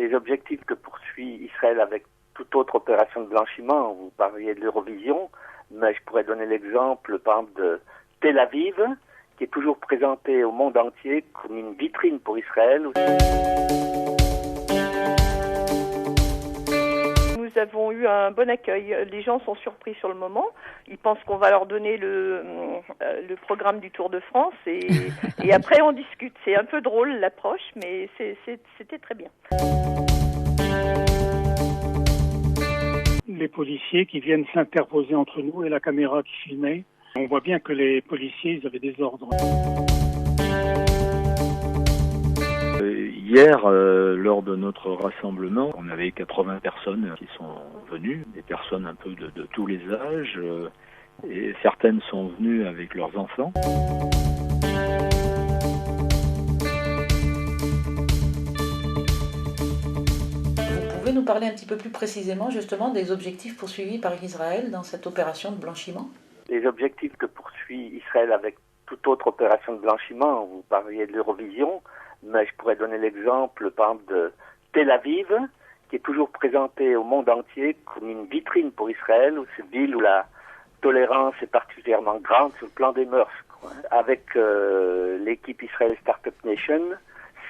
Les objectifs que poursuit Israël avec toute autre opération de blanchiment, vous parliez de l'Eurovision, mais je pourrais donner l'exemple, par exemple, de Tel Aviv, qui est toujours présentée au monde entier comme une vitrine pour Israël. Nous avons eu un bon accueil. Les gens sont surpris sur le moment. Ils pensent qu'on va leur donner le programme du Tour de France et après on discute. C'est un peu drôle l'approche, mais c'était très bien. Les policiers qui viennent s'interposer entre nous et la caméra qui filmait. On voit bien que les policiers, ils avaient des ordres. Hier, lors de notre rassemblement, on avait 80 personnes qui sont venues, des personnes un peu de tous les âges, et certaines sont venues avec leurs enfants. Vous pouvez nous parler un petit peu plus précisément justement des objectifs poursuivis par Israël dans cette opération de blanchiment ? Les objectifs que poursuit Israël avec toute autre opération de blanchiment, vous parliez de l'Eurovision, mais je pourrais donner l'exemple, par exemple, de Tel Aviv, qui est toujours présentée au monde entier comme une vitrine pour Israël, où c'est une ville où la tolérance est particulièrement grande sur le plan des mœurs. Avec l'équipe Israel Startup Nation,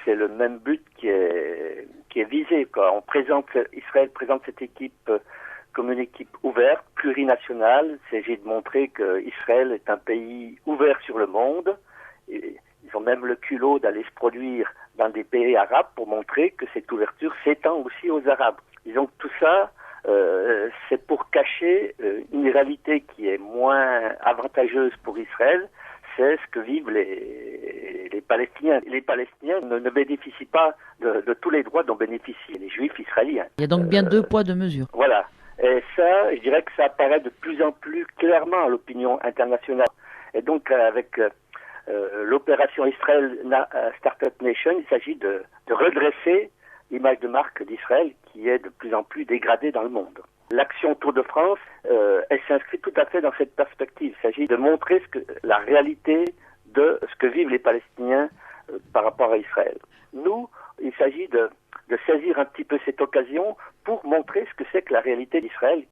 c'est le même but qui est visé. Israël présente cette équipe comme une équipe ouverte, plurinationale. Il s'agit de montrer qu'Israël est un pays ouvert sur le monde. Et ils ont même le culot d'aller se produire dans des pays arabes pour montrer que cette ouverture s'étend aussi aux Arabes. Disons que tout ça, c'est pour cacher une réalité qui est moins avantageuse pour Israël, c'est ce que vivent les Palestiniens. Les Palestiniens ne bénéficient pas de tous les droits dont bénéficient les Juifs israéliens. Il y a donc bien deux poids, deux mesures. Voilà. Et ça, je dirais que ça apparaît de plus en plus clairement à l'opinion internationale. Et donc, avec l'opération Israel Startup Nation, il s'agit de redresser l'image de marque d'Israël qui est de plus en plus dégradée dans le monde. L'action Tour de France, elle s'inscrit tout à fait dans cette perspective. Il s'agit de montrer la réalité de ce que vivent les Palestiniens par rapport à Israël. Nous, il s'agit de saisir un petit peu cette occasion pour montrer ce que c'est que la réalité d'Israël.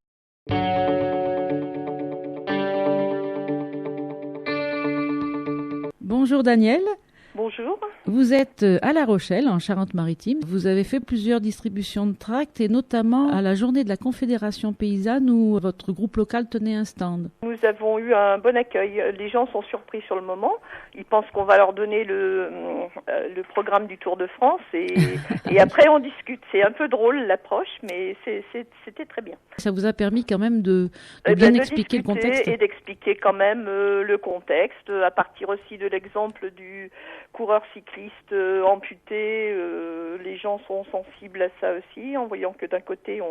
Bonjour Daniel. Bonjour. Vous êtes à La Rochelle, en Charente-Maritime. Vous avez fait plusieurs distributions de tracts et notamment à la journée de la Confédération paysanne où votre groupe local tenait un stand. Nous avons eu un bon accueil. Les gens sont surpris sur le moment. Ils pensent qu'on va leur donner le programme du Tour de France et après on discute. C'est un peu drôle l'approche, mais c'était très bien. Ça vous a permis quand même de bien expliquer le contexte. Et d'expliquer quand même le contexte, à partir aussi de l'exemple du coureur cycliste amputé. Les gens sont sensibles à ça aussi, en voyant que d'un côté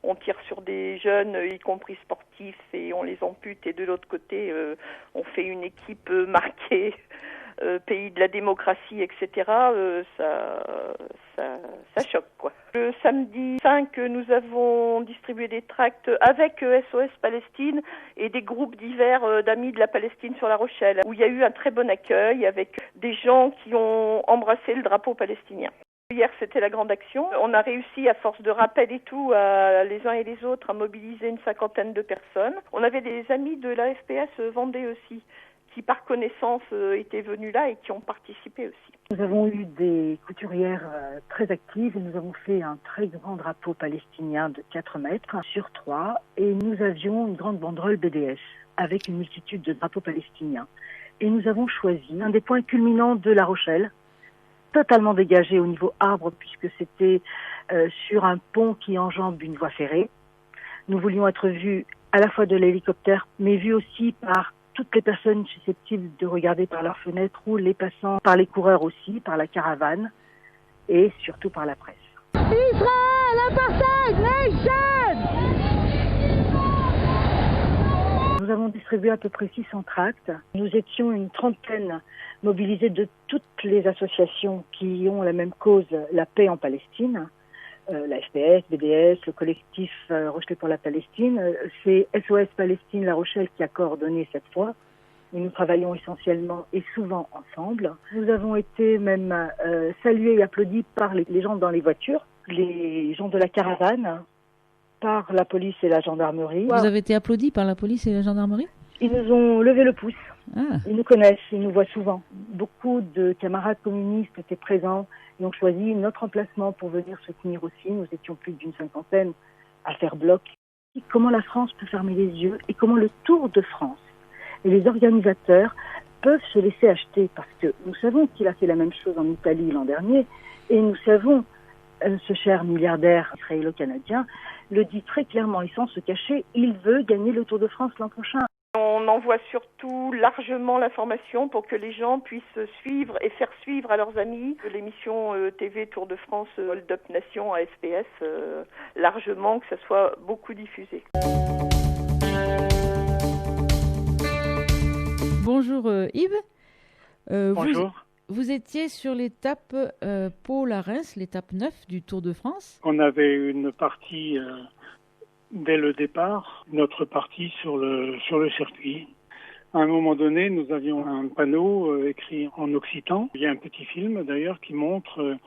on tire sur des jeunes, y compris sportifs, et on les ampute, et de l'autre côté on fait une équipe marquée pays de la démocratie, etc. Ça choque, quoi. Le samedi 5, nous avons distribué des tracts avec SOS Palestine et des groupes divers d'amis de la Palestine sur La Rochelle, où il y a eu un très bon accueil avec des gens qui ont embrassé le drapeau palestinien. Hier, c'était la grande action. On a réussi, à force de rappel et tout, les uns et les autres, à mobiliser une 50aine de personnes. On avait des amis de la FPS Vendée aussi, qui par connaissance étaient venus là et qui ont participé aussi. Nous avons eu des couturières très actives et nous avons fait un très grand drapeau palestinien de 4 mètres sur 3 et nous avions une grande banderole BDS avec une multitude de drapeaux palestiniens. Et nous avons choisi un des points culminants de La Rochelle, totalement dégagé au niveau arbre puisque c'était sur un pont qui enjambe une voie ferrée. Nous voulions être vus à la fois de l'hélicoptère mais vus aussi par toutes les personnes susceptibles de regarder par leurs fenêtres ou les passants, par les coureurs aussi, par la caravane et surtout par la presse. Israël, apartheid nation! Nous avons distribué à peu près 600 tracts. Nous étions une trentaine mobilisés de toutes les associations qui ont la même cause, la paix en Palestine. La FPS, BDS, le collectif Rochelet pour la Palestine. C'est SOS Palestine La Rochelle qui a coordonné cette fois. Et nous travaillons essentiellement et souvent ensemble. Nous avons été même salués et applaudis par les gens dans les voitures les gens de la caravane par la police et la gendarmerie. Vous avez été applaudi par la police et la gendarmerie? Ils nous ont levé le pouce. Ah. Ils nous connaissent, ils nous voient souvent. Beaucoup de camarades communistes étaient présents et ont choisi notre emplacement pour venir soutenir aussi. Nous étions plus d'une 50aine à faire bloc. Et comment la France peut fermer les yeux et comment le Tour de France et les organisateurs peuvent se laisser acheter, parce que nous savons qu'il a fait la même chose en Italie l'an dernier et nous savons, ce cher milliardaire israélo-canadien le dit très clairement et sans se cacher, il veut gagner le Tour de France l'an prochain. On envoie surtout largement l'information pour que les gens puissent suivre et faire suivre à leurs amis l'émission TV Tour de France Hold Up Nation à SPS, largement, que ça soit beaucoup diffusé. Bonjour Yves. Bonjour. Vous étiez sur l'étape Pau la Reims, l'étape 9 du Tour de France. On avait une partie dès le départ, notre partie sur le circuit. À un moment donné, nous avions un panneau écrit en occitan. Il y a un petit film d'ailleurs qui montre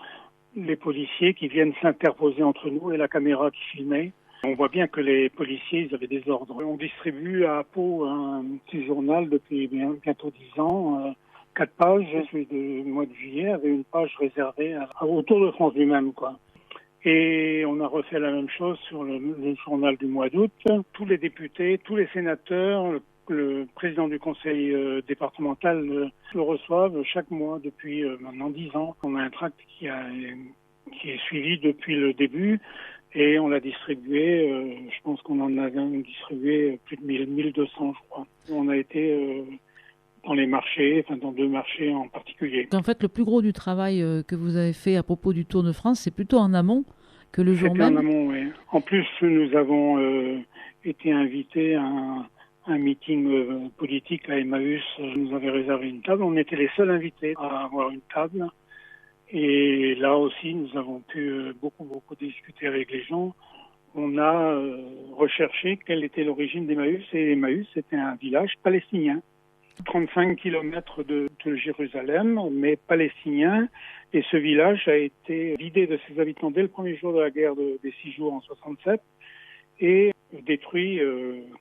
les policiers qui viennent s'interposer entre nous et la caméra qui filmait. On voit bien que les policiers, ils avaient des ordres. On distribue à Pau un petit journal depuis bientôt 10 ans, 4 pages. Celui du mois de juillet avait une page réservée au Tour de France lui-même, quoi. Et on a refait la même chose sur le journal du mois d'août. Tous les députés, tous les sénateurs, le président du conseil départemental le reçoivent chaque mois depuis maintenant 10 ans. On a un tract qui est suivi depuis le début. Et on l'a distribué, je pense qu'on en a distribué plus de 1200, je crois. On a été dans les marchés, enfin dans 2 marchés en particulier. En fait, le plus gros du travail que vous avez fait à propos du Tour de France, c'est plutôt en amont que le jour même. C'était en amont, oui. En plus, nous avons été invités à un meeting politique à Emmaüs. Nous avait réservé une table. On était les seuls invités à avoir une table. Et là aussi, nous avons pu beaucoup discuter avec les gens. On a recherché quelle était l'origine d'Emmaüs. Et Emmaüs, c'était un village palestinien. 35 kilomètres de Jérusalem, mais palestinien. Et ce village a été vidé de ses habitants dès le premier jour de la guerre des 6 jours en 67 et détruit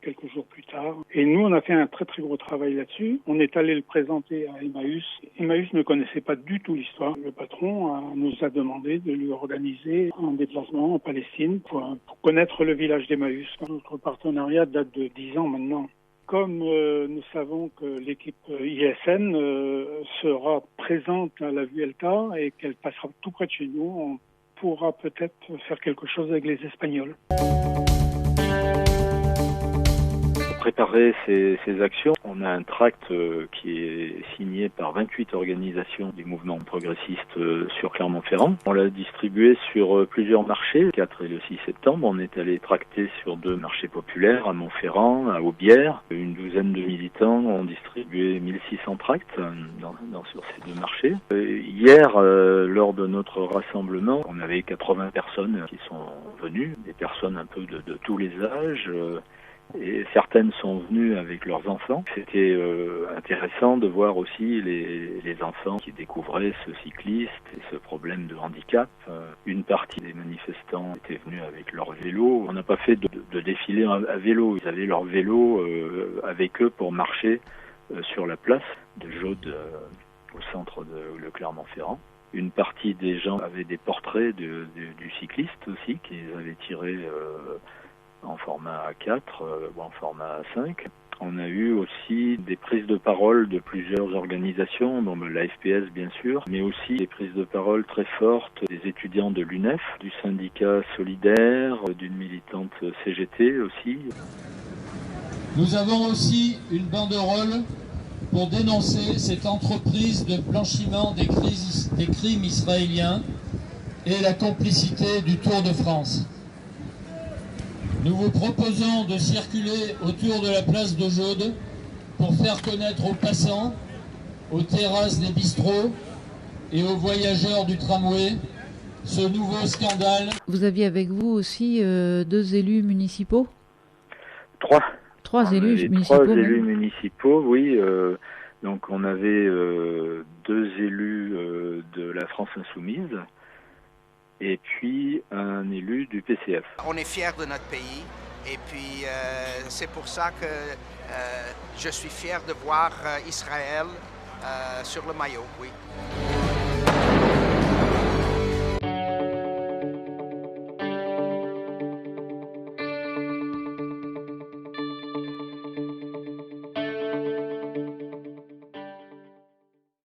quelques jours plus tard. Et nous, on a fait un très gros travail là-dessus. On est allé le présenter à Emmaüs. Emmaüs ne connaissait pas du tout l'histoire. Le patron nous a demandé de lui organiser un déplacement en Palestine pour connaître le village d'Emmaüs. Notre partenariat date de 10 ans maintenant. Comme nous savons que l'équipe ISN sera présente à la Vuelta et qu'elle passera tout près de chez nous, on pourra peut-être faire quelque chose avec les Espagnols. Pour préparer ces actions, on a un tract qui est signé par 28 organisations du mouvement progressiste sur Clermont-Ferrand. On l'a distribué sur plusieurs marchés. Le 4 et le 6 septembre, on est allé tracter sur 2 marchés populaires, à Montferrand, à Aubière. Une douzaine de militants ont distribué 1600 tracts sur ces 2 marchés. Hier, lors de notre rassemblement, on avait 80 personnes qui sont venues, des personnes un peu de tous les âges. Et certaines sont venues avec leurs enfants. C'était intéressant de voir aussi les enfants qui découvraient ce cycliste et ce problème de handicap. Une partie des manifestants étaient venus avec leur vélo. On n'a pas fait de défilé à vélo. Ils avaient leur vélo avec eux pour marcher sur la place de Jaude au centre de le Clermont-Ferrand. Une partie des gens avaient des portraits du cycliste aussi qu'ils avaient tirés en format A4 ou en format A5. On a eu aussi des prises de parole de plusieurs organisations, dont la FPS bien sûr, mais aussi des prises de parole très fortes des étudiants de l'UNEF, du syndicat solidaire, d'une militante CGT aussi. Nous avons aussi une banderole pour dénoncer cette entreprise de blanchiment des crimes israéliens et la complicité du Tour de France. Nous vous proposons de circuler autour de la place de Jaude pour faire connaître aux passants, aux terrasses des bistrots et aux voyageurs du tramway ce nouveau scandale. Vous aviez avec vous aussi 2 élus municipaux ? 3. 3 élus municipaux. 3 élus municipaux, oui. Donc on avait 2 élus de la France Insoumise et puis un élu du PCF. On est fiers de notre pays et puis c'est pour ça que je suis fier de voir Israël sur le maillot, oui.